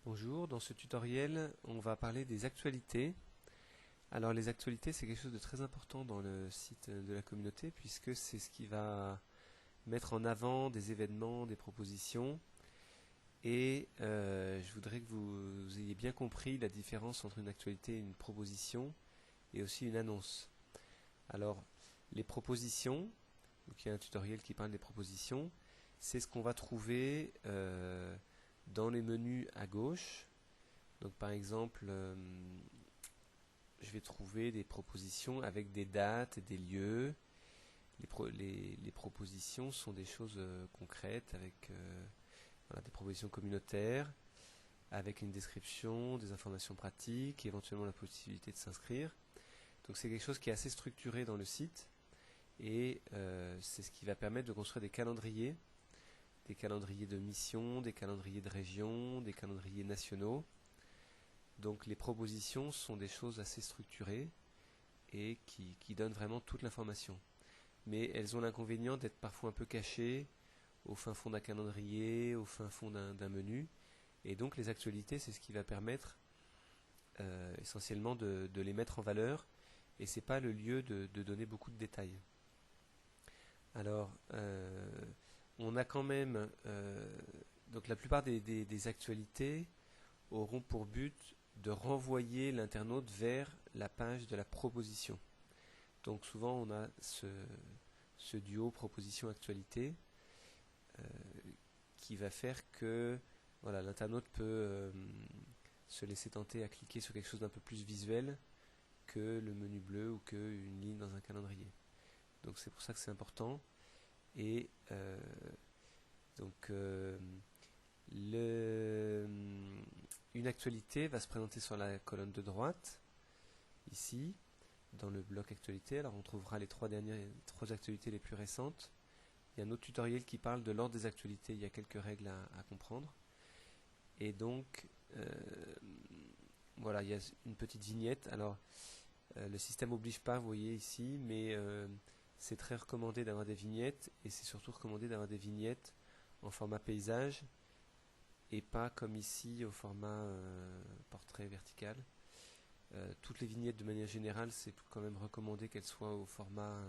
Bonjour, dans ce tutoriel, on va parler des actualités. Alors les actualités, c'est quelque chose de très important dans le site de la communauté puisque c'est ce qui va mettre en avant des événements, des propositions. Et je voudrais que vous ayez bien compris la différence entre une actualité et une proposition et aussi une annonce. Alors les propositions, donc il y a un tutoriel qui parle des propositions, c'est ce qu'on va trouver dans les menus à gauche. Donc par exemple, je vais trouver des propositions avec des dates et des lieux. Les propositions sont des choses concrètes avec voilà, des propositions communautaires, avec une description, des informations pratiques, et éventuellement la possibilité de s'inscrire. Donc c'est quelque chose qui est assez structuré dans le site et c'est ce qui va permettre de construire des calendriers de mission, des calendriers de région, des calendriers nationaux. Donc les propositions sont des choses assez structurées et qui donnent vraiment toute l'information. Mais elles ont l'inconvénient d'être parfois un peu cachées au fin fond d'un calendrier, au fin fond d'un menu. Et donc les actualités, c'est ce qui va permettre essentiellement de les mettre en valeur. Et c'est pas le lieu de donner beaucoup de détails. Alors, on a quand même donc la plupart des actualités auront pour but de renvoyer l'internaute vers la page de la proposition. Donc souvent on a ce duo proposition-actualité euh, qui va faire que voilà, l'internaute peut se laisser tenter à cliquer sur quelque chose d'un peu plus visuel que le menu bleu ou qu'une ligne dans un calendrier. Donc c'est pour ça que c'est important. Et donc le, une actualité va se présenter sur la colonne de droite, ici, dans le bloc actualité. Alors on trouvera les trois actualités les plus récentes. Il y a un autre tutoriel qui parle de l'ordre des actualités. Il y a quelques règles à comprendre. Et donc, voilà, il y a une petite vignette. Alors, le système n'oblige pas, vous voyez ici, mais c'est très recommandé d'avoir des vignettes. Et c'est surtout recommandé d'avoir des vignettes en format paysage et pas comme ici au format portrait vertical. Toutes les vignettes de manière générale, c'est quand même recommandé qu'elles soient au format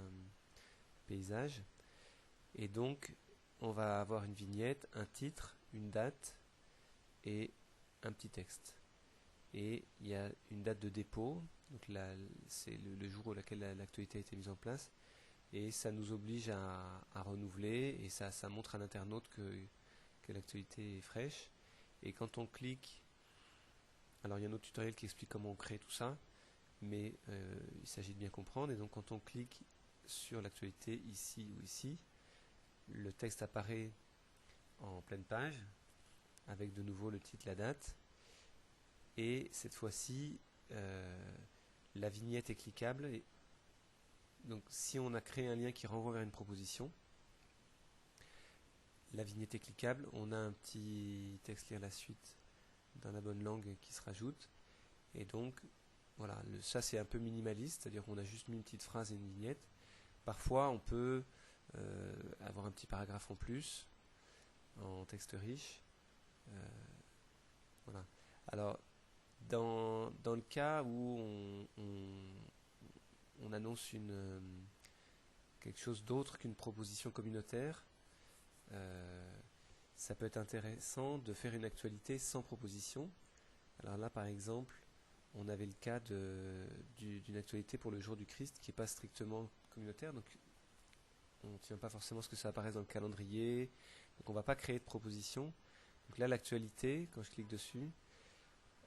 paysage. Et donc, on va avoir une vignette, un titre, une date et un petit texte. Et il y a une date de dépôt, donc là, c'est le jour où l'actualité a été mise en place. Et ça nous oblige à renouveler et ça montre à l'internaute que l'actualité est fraîche. Et quand on clique, alors il y a un autre tutoriel qui explique comment on crée tout ça, mais il s'agit de bien comprendre. Et donc quand on clique sur l'actualité ici ou ici, le texte apparaît en pleine page, avec de nouveau le titre, la date, et cette fois-ci, la vignette est cliquable. Et donc si on a créé un lien qui renvoie vers une proposition, la vignette est cliquable, on a un petit texte lire la suite dans la bonne langue qui se rajoute, et donc voilà, ça c'est un peu minimaliste, c'est-à-dire qu'on a juste mis une petite phrase et une vignette. Parfois on peut avoir un petit paragraphe en plus, en texte riche. Voilà. Alors, dans le cas où on annonce quelque chose d'autre qu'une proposition communautaire, euh, ça peut être intéressant de faire une actualité sans proposition. Alors là, par exemple, on avait le cas d'une actualité pour le jour du Christ qui n'est pas strictement communautaire, donc on ne tient pas forcément ce que ça apparaisse dans le calendrier, donc on ne va pas créer de proposition. Donc là, l'actualité, quand je clique dessus,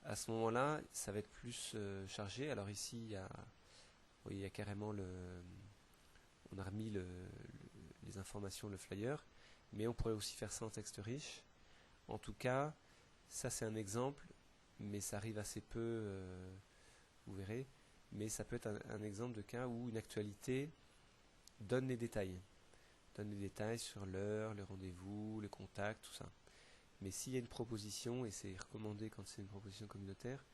à ce moment-là, ça va être plus chargé. Alors ici, il y a carrément on a remis les informations, le flyer, mais on pourrait aussi faire ça en texte riche. En tout cas, ça c'est un exemple, mais ça arrive assez peu, vous verrez. Mais ça peut être un exemple de cas où une actualité donne les détails. Donne les détails sur l'heure, le rendez-vous, le contact, tout ça. Mais s'il y a une proposition, et c'est recommandé quand c'est une proposition communautaire,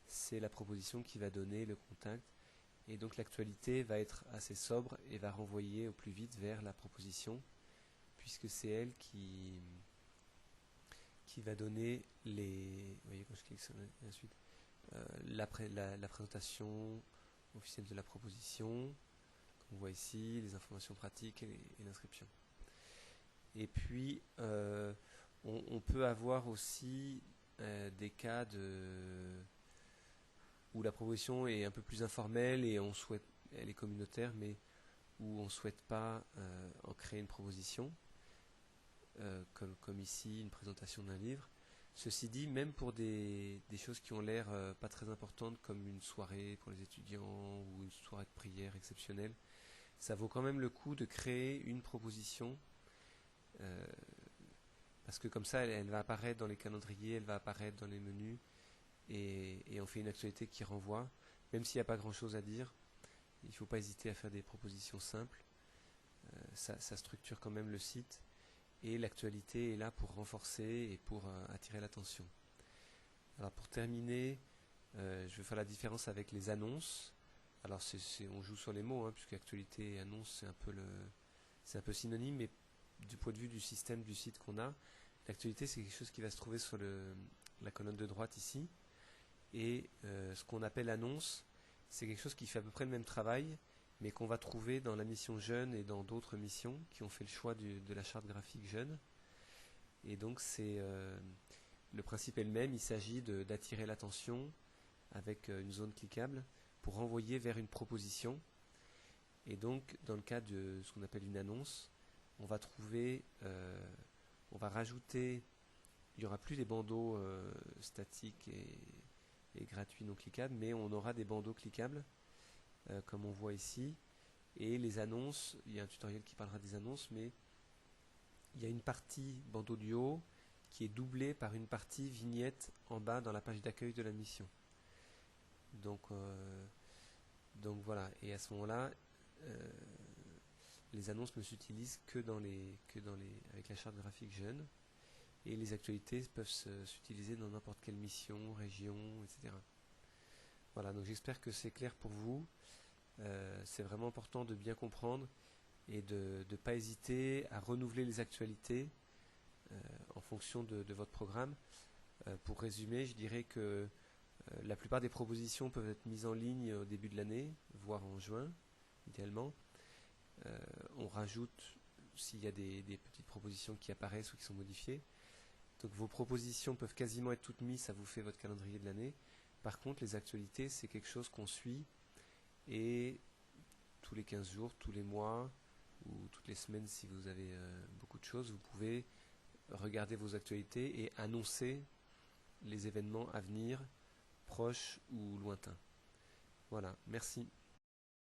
c'est la proposition qui va donner le contact. Et donc l'actualité va être assez sobre et va renvoyer au plus vite vers la proposition, puisque c'est elle qui va donner les... Vous voyez, quand je clique sur la suite, la présentation officielle de la proposition, on voit ici, les informations pratiques et l'inscription. Et puis, on peut avoir aussi des cas où la proposition est un peu plus informelle et elle est communautaire, mais où on ne souhaite pas en créer une proposition, comme ici, une présentation d'un livre. Ceci dit, même pour des choses qui ont l'air pas très importantes, comme une soirée pour les étudiants ou une soirée de prière exceptionnelle, ça vaut quand même le coup de créer une proposition, parce que comme ça, elle va apparaître dans les calendriers, elle va apparaître dans les menus, et on fait une actualité qui renvoie, même s'il n'y a pas grand-chose à dire. Il ne faut pas hésiter à faire des propositions simples. Ça structure quand même le site, et l'actualité est là pour renforcer et pour attirer l'attention. Alors pour terminer, je vais faire la différence avec les annonces. Alors on joue sur les mots, hein, puisque actualité et annonce c'est un peu synonyme, mais du point de vue du système du site qu'on a, l'actualité c'est quelque chose qui va se trouver sur la colonne de droite ici, et ce qu'on appelle annonce, c'est quelque chose qui fait à peu près le même travail, mais qu'on va trouver dans la mission jeune et dans d'autres missions qui ont fait le choix de la charte graphique jeune. Et donc le principe est le même, il s'agit d'attirer l'attention avec une zone cliquable pour renvoyer vers une proposition. Et donc dans le cas de ce qu'on appelle une annonce, on va rajouter, il n'y aura plus des bandeaux statiques et gratuits non cliquables, mais on aura des bandeaux cliquables, comme on voit ici. Et les annonces, il y a un tutoriel qui parlera des annonces, mais il y a une partie bandeau du haut qui est doublée par une partie vignette en bas dans la page d'accueil de la mission. Donc voilà, et à ce moment-là, les annonces ne s'utilisent que avec la charte graphique jeune, et les actualités peuvent s'utiliser dans n'importe quelle mission, région, etc. Voilà, donc j'espère que c'est clair pour vous. C'est vraiment important de bien comprendre et de ne pas hésiter à renouveler les actualités en fonction de votre programme. Pour résumer, je dirais que la plupart des propositions peuvent être mises en ligne au début de l'année, voire en juin, idéalement. On rajoute s'il y a des petites propositions qui apparaissent ou qui sont modifiées. Donc vos propositions peuvent quasiment être toutes mises, ça vous fait votre calendrier de l'année. Par contre, les actualités, c'est quelque chose qu'on suit, et tous les 15 jours, tous les mois, ou toutes les semaines si vous avez beaucoup de choses, vous pouvez regarder vos actualités et annoncer les événements à venir, proches ou lointains. Voilà, merci.